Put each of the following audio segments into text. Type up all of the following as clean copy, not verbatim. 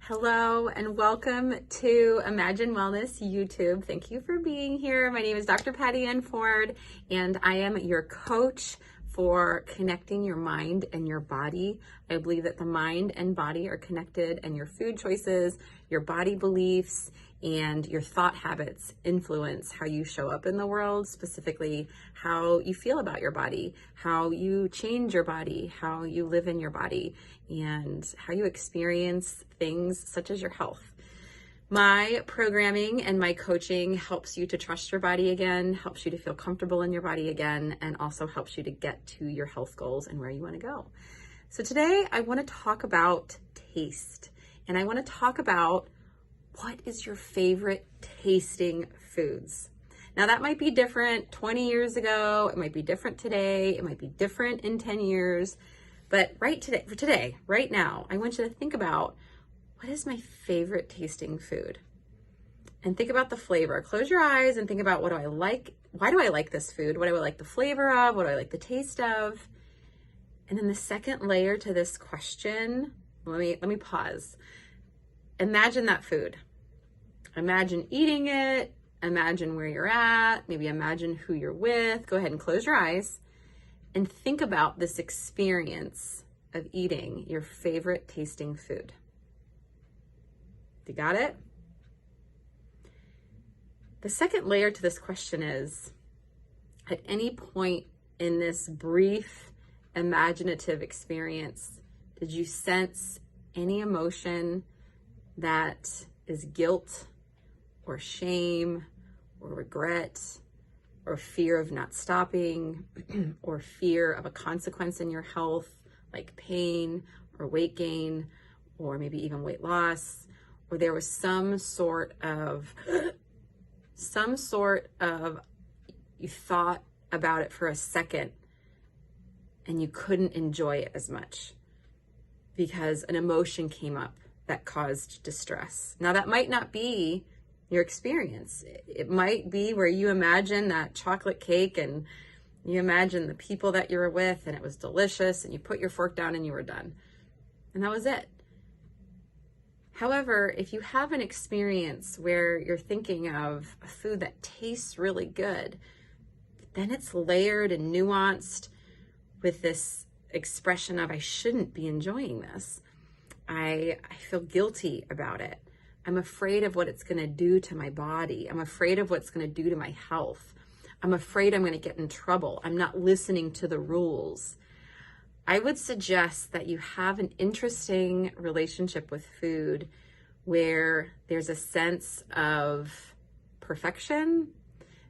Hello and welcome to Imagine Wellness YouTube. Thank you for being here. My name is Dr. Patty Ann Ford, and I am your coach for connecting your mind and your body. I believe that the mind and body are connected, and your food choices, your body beliefs, and your thought habits influence how you show up in the world, specifically how you feel about your body, how you change your body, how you live in your body, and how you experience things such as your health. My programming and my coaching helps you to trust your body again, helps you to feel comfortable in your body again, and also helps you to get to your health goals and where you want to go. So today I want to talk about taste, and I want to talk about what is your favorite tasting foods. Now that might be different 20 years ago, it might be different today, it might be different in 10 years, but right now, I want you to think about what is my favorite tasting food? And think about the flavor. Close your eyes and think about, what do I like? Why do I like this food? What do I like the flavor of? What do I like the taste of? And then the second layer to this question, let me pause. Imagine that food. Imagine eating it. Imagine where you're at. Maybe imagine who you're with. Go ahead and close your eyes and think about this experience of eating your favorite tasting food. You got it? The second layer to this question is, at any point in this brief imaginative experience, did you sense any emotion that is guilt or shame or regret or fear of not stopping or fear of a consequence in your health, like pain or weight gain or maybe even weight loss, or there was some sort of you thought about it for a second and you couldn't enjoy it as much because an emotion came up that caused distress. Now that might not be your experience. It might be where you imagine that chocolate cake and you imagine the people that you were with and it was delicious and you put your fork down and you were done. And that was it. However, if you have an experience where you're thinking of a food that tastes really good, then it's layered and nuanced with this expression of, I shouldn't be enjoying this. I feel guilty about it. I'm afraid of what it's going to do to my body. I'm afraid of what it's going to do to my health. I'm afraid I'm going to get in trouble. I'm not listening to the rules. I would suggest that you have an interesting relationship with food where there's a sense of perfection.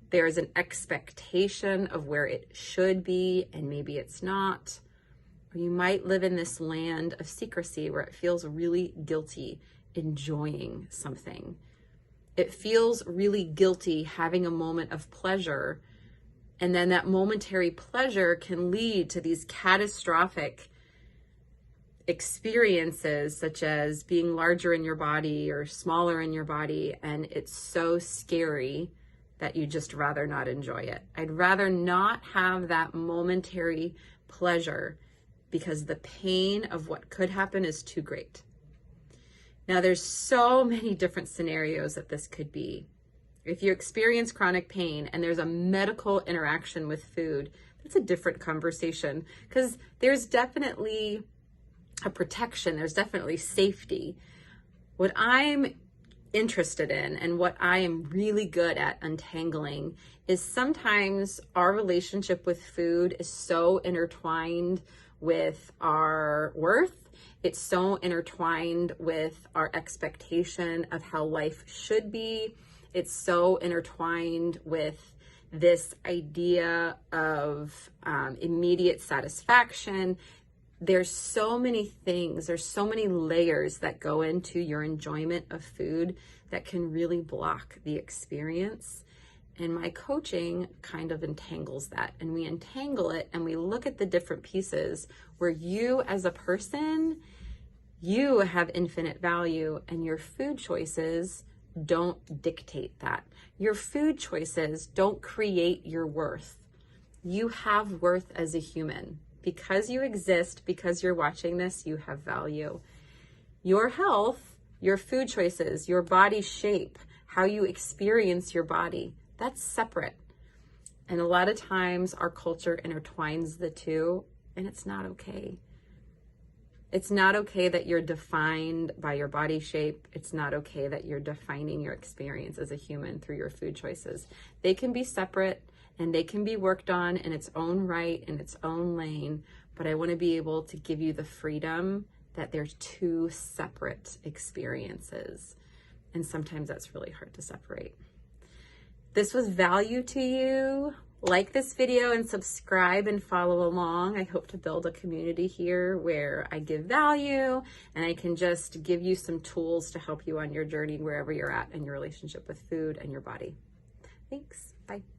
There's an expectation of where it should be, and maybe it's not. Or you might live in this land of secrecy where it feels really guilty enjoying something. It feels really guilty having a moment of pleasure, and then that momentary pleasure can lead to these catastrophic experiences, such as being larger in your body or smaller in your body, and it's so scary that you just rather not enjoy it. I'd rather not have that momentary pleasure because the pain of what could happen is too great. Now, there's so many different scenarios that this could be. If you experience chronic pain and there's a medical interaction with food, that's a different conversation because there's definitely a protection, there's definitely safety. What I'm interested in and what I am really good at untangling is sometimes our relationship with food is so intertwined with our worth. It's so intertwined with our expectation of how life should be. It's so intertwined with this idea of immediate satisfaction. There's so many things, there's so many layers that go into your enjoyment of food that can really block the experience. And my coaching kind of entangles that, and we entangle it and we look at the different pieces where you as a person, you have infinite value and your food choices don't dictate that. Your food choices don't create your worth. You have worth as a human. Because you exist, because you're watching this, you have value. Your health Your food choices, your body shape, how you experience your body, that's separate. And a lot of times our culture intertwines the two, and it's not okay. It's not okay that you're defined by your body shape. It's not okay that you're defining your experience as a human through your food choices. They can be separate and they can be worked on in its own right, in its own lane, but I want to be able to give you the freedom that there's two separate experiences. And sometimes that's really hard to separate. This was value to you. Like this video and subscribe and follow along. I hope to build a community here where I give value and I can just give you some tools to help you on your journey wherever you're at in your relationship with food and your body. Thanks. Bye.